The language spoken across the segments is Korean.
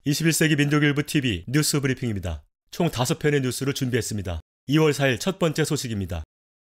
21세기 민족일보 TV 뉴스 브리핑입니다. 총 5편의 뉴스를 준비했습니다. 2월 4일 첫 번째 소식입니다.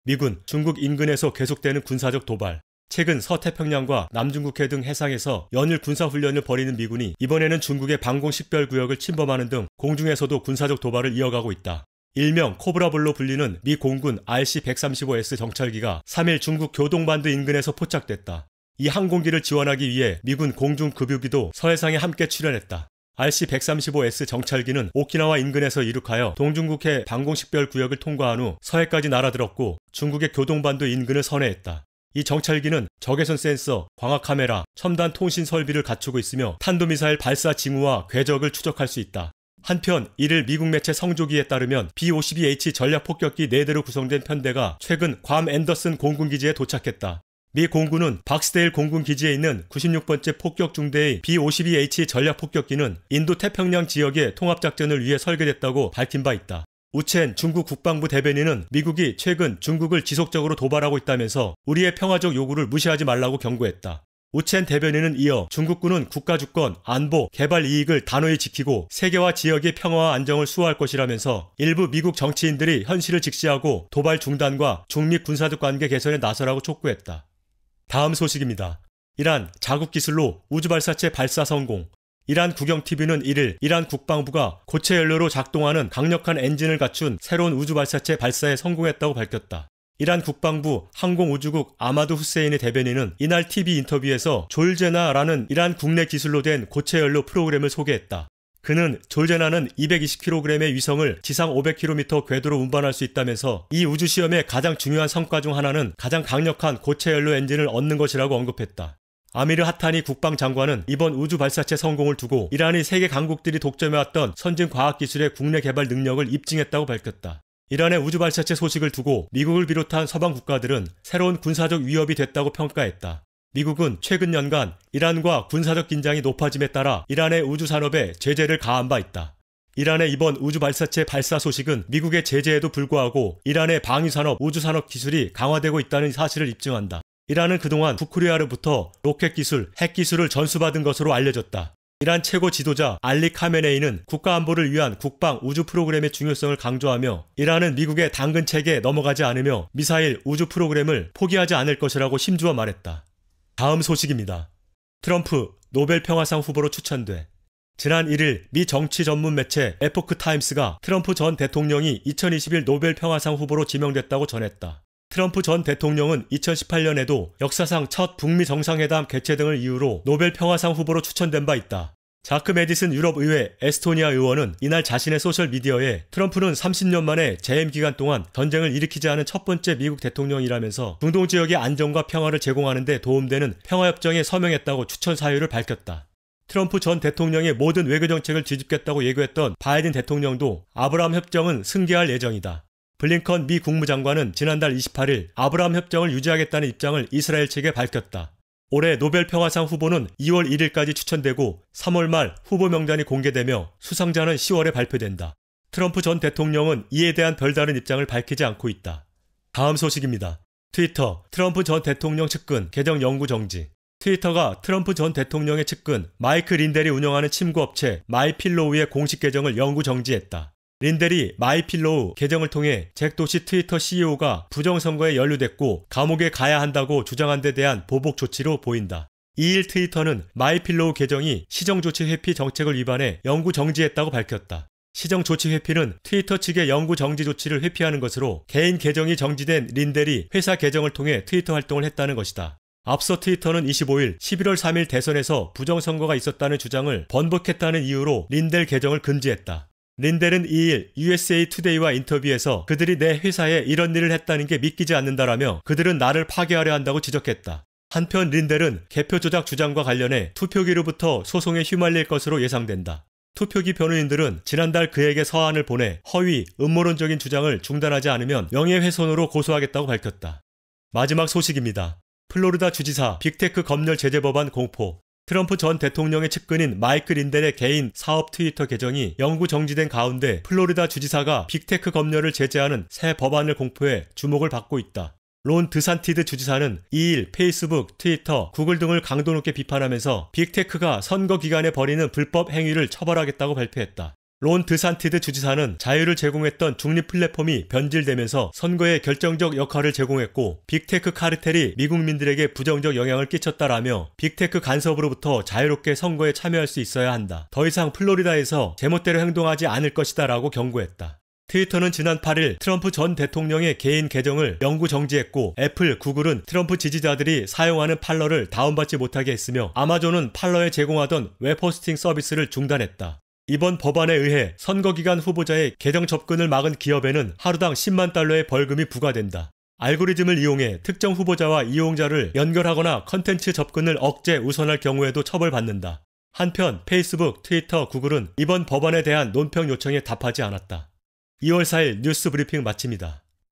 미군, 중국 인근에서 계속되는 군사적 도발. 최근 서태평양과 남중국해 등 해상에서 연일 군사훈련을 벌이는 미군이 이번에는 중국의 방공식별구역을 침범하는 등 공중에서도 군사적 도발을 이어가고 있다. 일명 코브라볼로 불리는 미 공군 RC-135S 정찰기가 3일 중국 교동반도 인근에서 포착됐다. 이 항공기를 지원하기 위해 미군 공중급유기도 서해상에 함께 출현했다. RC-135S 정찰기는 오키나와 인근에서 이륙하여 동중국해 방공식별구역을 통과한 후 서해까지 날아들었고 중국의 교동반도 인근을 선회했다. 이 정찰기는 적외선 센서, 광학 카메라, 첨단 통신 설비를 갖추고 있으며 탄도미사일 발사 징후와 궤적을 추적할 수 있다. 한편 이를 미국 매체 성조기에 따르면 B-52H 전략폭격기 4대로 구성된 편대가 최근 괌 앤더슨 공군기지에 도착했다. 미 공군은 박스데일 공군기지에 있는 96번째 폭격중대의 B-52H 전략폭격기는 인도 태평양 지역의 통합작전을 위해 설계됐다고 밝힌 바 있다. 우첸 중국 국방부 대변인은 미국이 최근 중국을 지속적으로 도발하고 있다면서 우리의 평화적 요구를 무시하지 말라고 경고했다. 우첸 대변인은 이어 중국군은 국가주권, 안보, 개발 이익을 단호히 지키고 세계와 지역의 평화와 안정을 수호할 것이라면서 일부 미국 정치인들이 현실을 직시하고 도발 중단과 중미 군사적 관계 개선에 나서라고 촉구했다. 다음 소식입니다. 이란 자국 기술로 우주발사체 발사 성공. 이란 국영TV는 1일 이란 국방부가 고체 연료로 작동하는 강력한 엔진을 갖춘 새로운 우주발사체 발사에 성공했다고 밝혔다. 이란 국방부 항공우주국 아마드 후세인의 대변인은 이날 TV 인터뷰에서 졸제나라는 이란 국내 기술로 된 고체 연료 프로그램을 소개했다. 그는 졸제나는 220kg의 위성을 지상 500km 궤도로 운반할 수 있다면서 이 우주시험의 가장 중요한 성과 중 하나는 가장 강력한 고체 연료 엔진을 얻는 것이라고 언급했다. 아미르 하타니 국방장관은 이번 우주 발사체 성공을 두고 이란이 세계 강국들이 독점해왔던 선진 과학기술의 국내 개발 능력을 입증했다고 밝혔다. 이란의 우주 발사체 소식을 두고 미국을 비롯한 서방 국가들은 새로운 군사적 위협이 됐다고 평가했다. 미국은 최근 연간 이란과 군사적 긴장이 높아짐에 따라 이란의 우주 산업에 제재를 가한 바 있다. 이란의 이번 우주 발사체 발사 소식은 미국의 제재에도 불구하고 이란의 방위산업, 우주산업 기술이 강화되고 있다는 사실을 입증한다. 이란은 그동안 북코리아로부터 로켓 기술, 핵 기술을 전수받은 것으로 알려졌다. 이란 최고 지도자 알리 카메네이는 국가안보를 위한 국방 우주 프로그램의 중요성을 강조하며 이란은 미국의 당근책에 넘어가지 않으며 미사일 우주 프로그램을 포기하지 않을 것이라고 힘주어 말했다. 다음 소식입니다. 트럼프 노벨 평화상 후보로 추천돼. 지난 1일 미 정치 전문 매체 에포크 타임스가 트럼프 전 대통령이 2021 노벨 평화상 후보로 지명됐다고 전했다. 트럼프 전 대통령은 2018년에도 역사상 첫 북미 정상회담 개최 등을 이유로 노벨 평화상 후보로 추천된 바 있다. 자크 메디슨 유럽의회 에스토니아 의원은 이날 자신의 소셜미디어에 트럼프는 30년 만에 재임 기간 동안 전쟁을 일으키지 않은 첫 번째 미국 대통령이라면서 중동 지역의 안정과 평화를 제공하는 데 도움되는 평화협정에 서명했다고 추천 사유를 밝혔다. 트럼프 전 대통령의 모든 외교정책을 뒤집겠다고 예고했던 바이든 대통령도 아브라함 협정은 승계할 예정이다. 블링컨 미 국무장관은 지난달 28일 아브라함 협정을 유지하겠다는 입장을 이스라엘 측에 밝혔다. 올해 노벨 평화상 후보는 2월 1일까지 추천되고 3월 말 후보 명단이 공개되며 수상자는 10월에 발표된다. 트럼프 전 대통령은 이에 대한 별다른 입장을 밝히지 않고 있다. 다음 소식입니다. 트위터, 트럼프 전 대통령 측근 계정 영구 정지. 트위터가 트럼프 전 대통령의 측근 마이크 린델이 운영하는 침구업체 마이필로우의 공식 계정을 영구 정지했다. 린델이 마이필로우 계정을 통해 잭 도시 트위터 CEO가 부정선거에 연루됐고 감옥에 가야 한다고 주장한 데 대한 보복 조치로 보인다. 2일 트위터는 마이필로우 계정이 시정조치 회피 정책을 위반해 영구 정지했다고 밝혔다. 시정조치 회피는 트위터 측의 영구 정지 조치를 회피하는 것으로 개인 계정이 정지된 린델이 회사 계정을 통해 트위터 활동을 했다는 것이다. 앞서 트위터는 25일 11월 3일 대선에서 부정선거가 있었다는 주장을 번복했다는 이유로 린델 계정을 금지했다. 린델은 2일 USA 투데이와 인터뷰에서 그들이 내 회사에 이런 일을 했다는 게 믿기지 않는다라며 그들은 나를 파괴하려 한다고 지적했다. 한편 린델은 개표 조작 주장과 관련해 투표기로부터 소송에 휘말릴 것으로 예상된다. 투표기 변호인들은 지난달 그에게 서한을 보내 허위, 음모론적인 주장을 중단하지 않으면 명예훼손으로 고소하겠다고 밝혔다. 마지막 소식입니다. 플로리다 주지사 빅테크 검열 제재 법안 공포. 트럼프 전 대통령의 측근인 마이크 린델의 개인 사업 트위터 계정이 영구 정지된 가운데 플로리다 주지사가 빅테크 검열을 제재하는 새 법안을 공포해 주목을 받고 있다. 론 드산티스 주지사는 2일 페이스북, 트위터, 구글 등을 강도 높게 비판하면서 빅테크가 선거 기간에 벌이는 불법 행위를 처벌하겠다고 발표했다. 론 드산티스 주지사는 자유를 제공했던 중립 플랫폼이 변질되면서 선거에 결정적 역할을 제공했고 빅테크 카르텔이 미국민들에게 부정적 영향을 끼쳤다라며 빅테크 간섭으로부터 자유롭게 선거에 참여할 수 있어야 한다. 더 이상 플로리다에서 제멋대로 행동하지 않을 것이다 라고 경고했다. 트위터는 지난 8일 트럼프 전 대통령의 개인 계정을 영구 정지했고 애플, 구글은 트럼프 지지자들이 사용하는 팔러를 다운받지 못하게 했으며 아마존은 팔러에 제공하던 웹호스팅 서비스를 중단했다. 이번 법안에 의해 선거기간 후보자의 계정 접근을 막은 기업에는 하루당 10만 달러의 벌금이 부과된다. 알고리즘을 이용해 특정 후보자와 이용자를 연결하거나 컨텐츠 접근을 억제 우선할 경우에도 처벌받는다. 한편 페이스북, 트위터, 구글은 이번 법안에 대한 논평 요청에 답하지 않았다. 2월 4일 뉴스 브리핑 마칩니다.